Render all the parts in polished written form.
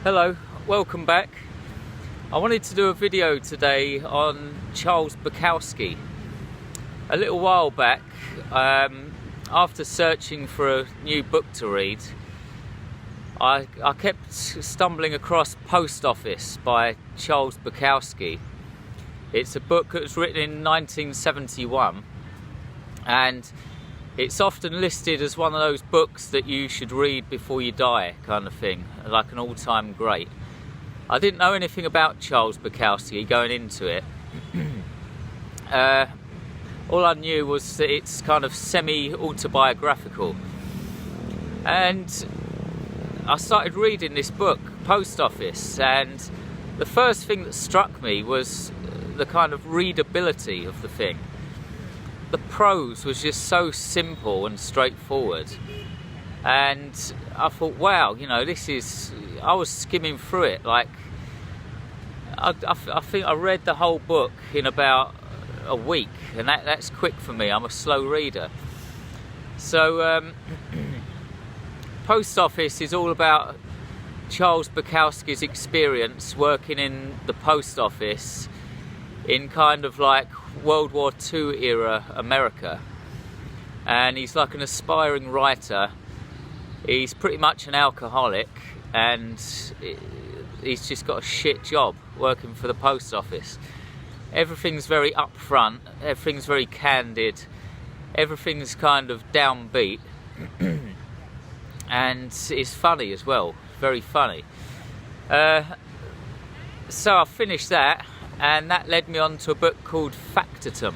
Hello, welcome back. I wanted to do a video today on Charles Bukowski. A little while back, after searching for a new book to read, I kept stumbling across Post Office by Charles Bukowski. It's a book that was written in 1971, and it's often listed as one of those books that you should read before you die, kind of thing, like an all-time great. I didn't know anything about Charles Bukowski going into it. All I knew was that it's kind of semi-autobiographical. And I started reading this book, Post Office, and the first thing that struck me was the kind of readability of the thing. The prose was just so simple and straightforward, and I thought, wow, you know, I was skimming through it, like, I think I read the whole book in about a week, and that's quick for me. I'm a slow reader. So Post Office is all about Charles Bukowski's experience working in the post office in kind of like World War II era America, and he's like an aspiring writer. He's pretty much an alcoholic, and he's just got a shit job working for the post office. Everything's very upfront, everything's very candid, everything's kind of downbeat, and it's funny as well, very funny. So I finished that, and that led me on to a book called Factotum,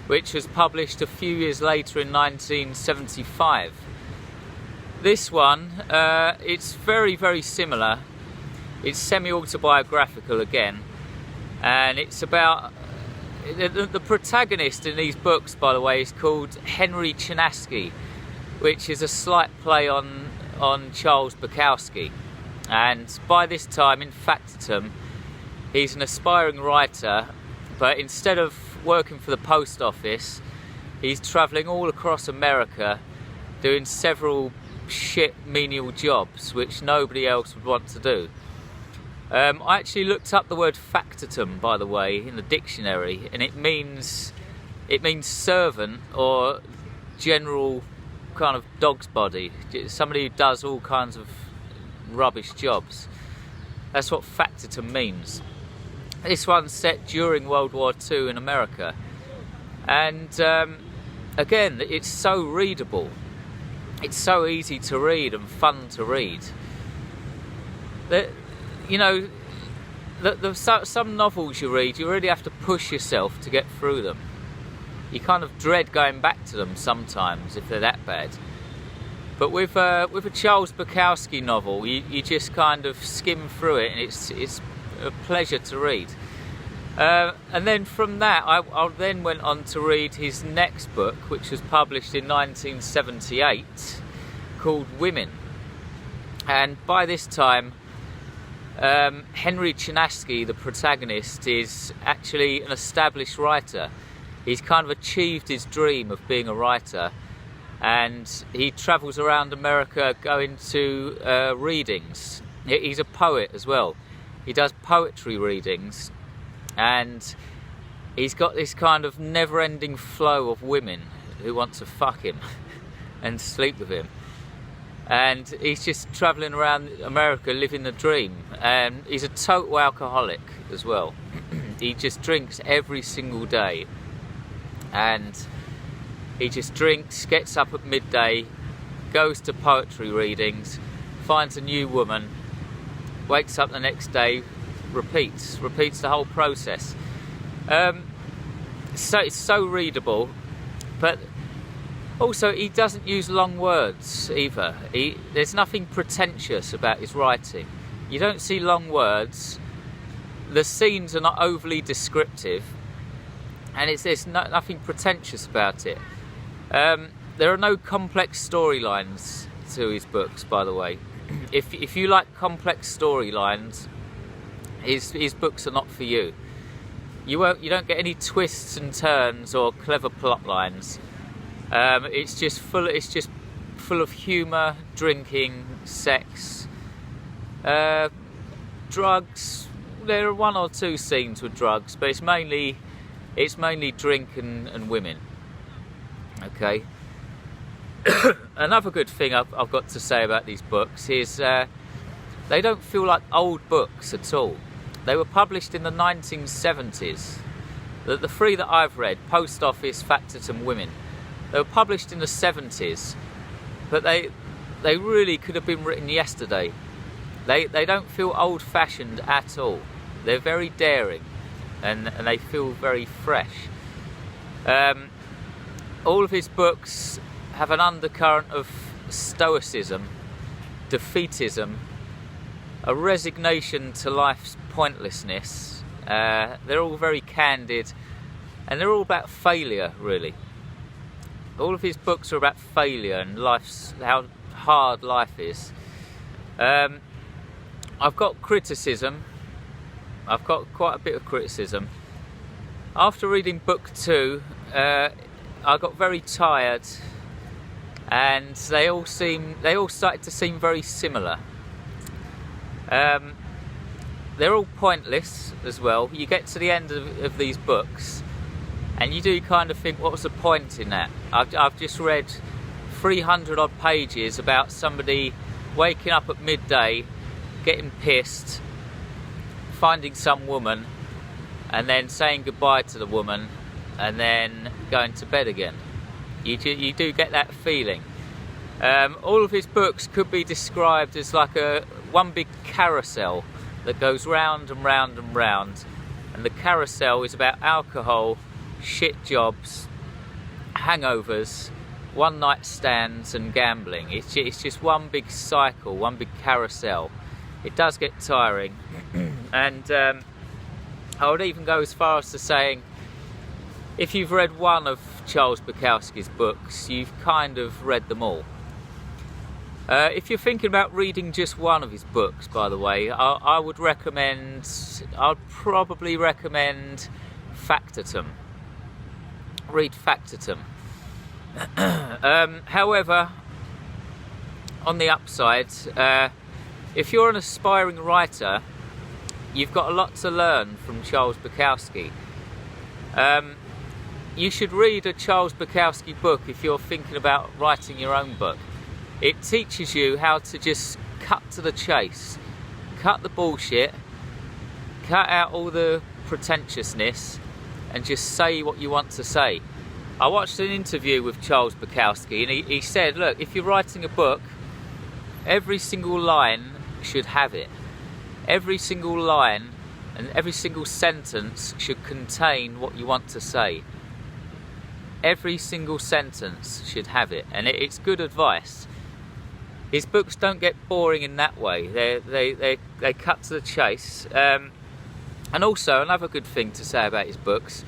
which was published a few years later in 1975. This one, it's very, very similar. It's semi-autobiographical again, and it's about... The protagonist in these books, by the way, is called Henry Chinaski, which is a slight play on Charles Bukowski. And by this time, in Factotum, he's an aspiring writer, but instead of working for the post office, he's travelling all across America doing several shit menial jobs which nobody else would want to do. I actually looked up the word factotum, by the way, in the dictionary, and it means servant or general kind of dog's body, somebody who does all kinds of rubbish jobs. That's what factotum means. This one's set during World War II in America, and again, it's so readable. It's so easy to read and fun to read. You know, some novels you read, you really have to push yourself to get through them. You kind of dread going back to them sometimes if they're that bad. But with a Charles Bukowski novel, you just kind of skim through it, and it's a pleasure to read. And then from that, I then went on to read his next book, which was published in 1978, called Women. And by this time, Henry Chinaski, the protagonist, is actually an established writer. He's kind of achieved his dream of being a writer, and he travels around America going to readings. He's a poet as well. He does poetry readings, and he's got this kind of never-ending flow of women who want to fuck him and sleep with him. And he's just travelling around America living the dream. And he's a total alcoholic as well. He just drinks every single day. And he just drinks, gets up at midday, goes to poetry readings, finds a new woman, wakes up the next day, repeats the whole process. So it's so readable, but also he doesn't use long words either. There's nothing pretentious about his writing. You don't see long words. The scenes are not overly descriptive, and there's nothing pretentious about it. There are no complex storylines to his books, by the way. If you like complex storylines, his books are not for you. You don't get any twists and turns or clever plot lines. It's just full of humour, drinking, sex, Drugs, there are one or two scenes with drugs, but it's mainly drink and women. Okay. Another good thing I've got to say about these books is they don't feel like old books at all. They were published in the 1970s. The three that I've read, Post Office, Factotum, Women, they were published in the 70s, but they really could have been written yesterday. They don't feel old-fashioned at all. They're very daring, and they feel very fresh. All of his books have an undercurrent of stoicism, defeatism, a resignation to life's pointlessness. They're all very candid, and they're all about failure, really. All of his books are about failure and how hard life is. I've got criticism. I've got quite a bit of criticism. After reading book 2, I got very tired, and they all started to seem very similar. They're all pointless as well. You get to the end of these books, and you do kind of think, what was the point in that? I've just read 300 odd pages about somebody waking up at midday, getting pissed, finding some woman, and then saying goodbye to the woman, and then going to bed again. You do get that feeling. All of his books could be described as like one big carousel that goes round and round and round, and the carousel is about alcohol, shit jobs, hangovers, one night stands and gambling. It's just one big cycle, one big carousel. It does get tiring. And I would even go as far as to saying, if you've read one of Charles Bukowski's books, you've kind of read them all. If you're thinking about reading just one of his books, by the way, I'd probably recommend Factotum. Read Factotum. However, on the upside, if you're an aspiring writer, you've got a lot to learn from Charles Bukowski. You should read a Charles Bukowski book if you're thinking about writing your own book. It teaches you how to just cut to the chase, cut the bullshit, cut out all the pretentiousness, and just say what you want to say. I watched an interview with Charles Bukowski, and he said, look, if you're writing a book, every single line should have it. Every single line and every single sentence should contain what you want to say. Every single sentence should have it, and it's good advice. His books don't get boring in that way. They cut to the chase. And also, another good thing to say about his books,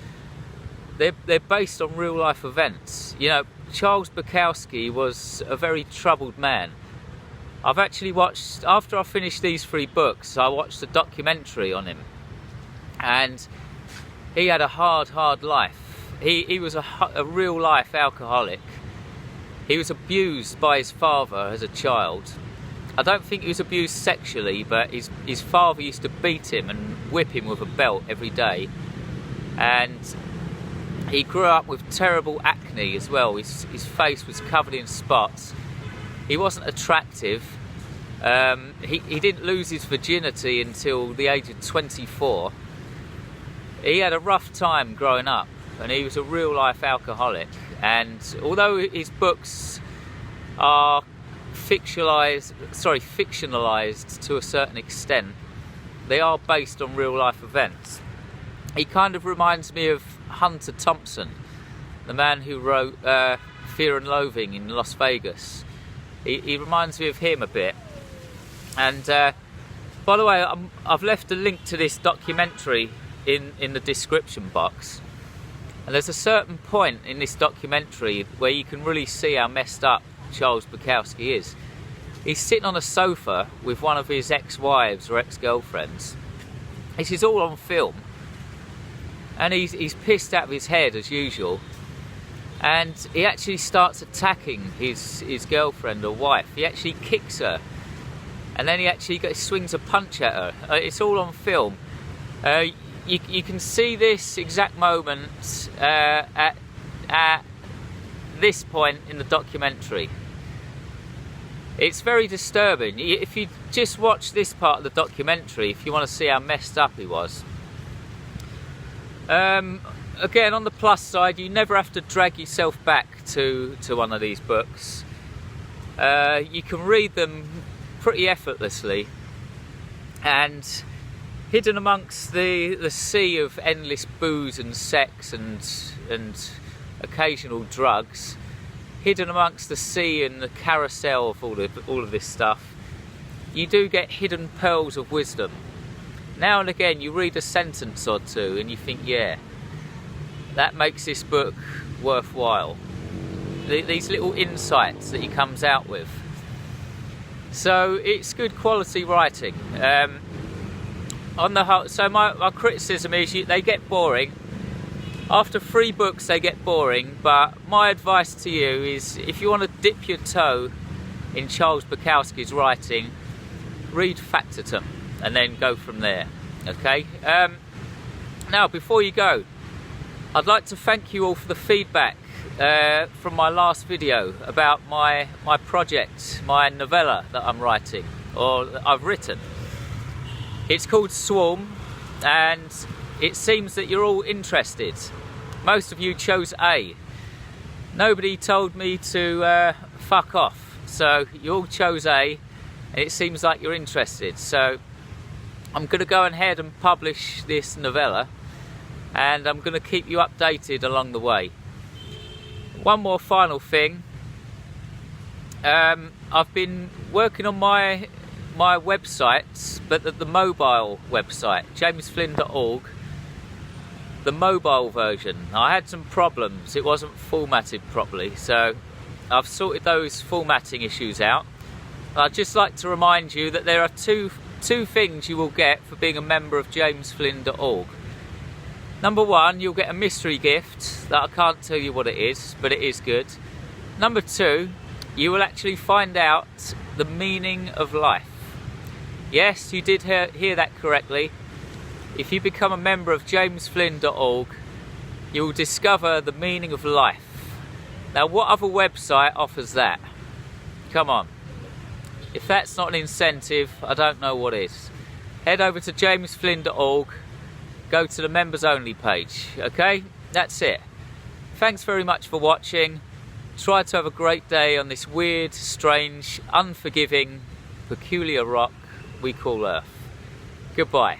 they're based on real life events. You know, Charles Bukowski was a very troubled man. I've actually watched, after I finished these 3 books, I watched a documentary on him, and he had a hard life. He was a real life alcoholic. He was abused by his father as a child. I don't think he was abused sexually, but his father used to beat him and whip him with a belt every day. And he grew up with terrible acne as well. His face was covered in spots. He wasn't attractive. He didn't lose his virginity until the age of 24. He had a rough time growing up, and he was a real life alcoholic. And although his books are fictionalized to a certain extent, they are based on real life events. He kind of reminds me of Hunter Thompson, the man who wrote Fear and Loathing in Las Vegas. He reminds me of him a bit. And by the way, I've left a link to this documentary in the description box. And there's a certain point in this documentary where you can really see how messed up Charles Bukowski is. He's sitting on a sofa with one of his ex-wives or ex-girlfriends. This is all on film. And he's pissed out of his head as usual. And he actually starts attacking his girlfriend or wife. He actually kicks her. and then he swings a punch at her. It's all on film. You can see this exact moment at this point in the documentary. It's very disturbing. If you just watch this part of the documentary, if you want to see how messed up he was. Again, on the plus side, you never have to drag yourself back to one of these books. You can read them pretty effortlessly, and hidden amongst the sea of endless booze and sex and occasional drugs, hidden amongst the sea and the carousel of all of this stuff, you do get hidden pearls of wisdom. Now and again you read a sentence or two and you think, yeah, that makes this book worthwhile. These little insights that he comes out with. So it's good quality writing. On the whole, so my criticism is they get boring. After 3 books they get boring, but my advice to you is, if you want to dip your toe in Charles Bukowski's writing, read Factotum and then go from there. Okay? Now, before you go, I'd like to thank you all for the feedback from my last video about my project, my novella that I'm writing, or that I've written. It's called Swarm, and it seems that you're all interested. Most of you chose A. Nobody told me to fuck off, so you all chose A, and it seems like you're interested. So I'm going to go ahead and publish this novella, and I'm going to keep you updated along the way. One more final thing. I've been working on my website, but the mobile website, jamesflynn.org, the mobile version. I had some problems. It wasn't formatted properly, so I've sorted those formatting issues out. I'd just like to remind you that there are two things you will get for being a member of jamesflynn.org. Number 1, you'll get a mystery gift that I can't tell you what it is, but it is good. Number 2, you will actually find out the meaning of life. Yes, you did hear that correctly. If you become a member of jamesflynn.org, you will discover the meaning of life. Now, what other website offers that? Come on. If that's not an incentive, I don't know what is. Head over to jamesflynn.org. Go to the members only page. Okay, that's it. Thanks very much for watching. Try to have a great day on this weird, strange, unforgiving, peculiar rock we call Earth. Goodbye.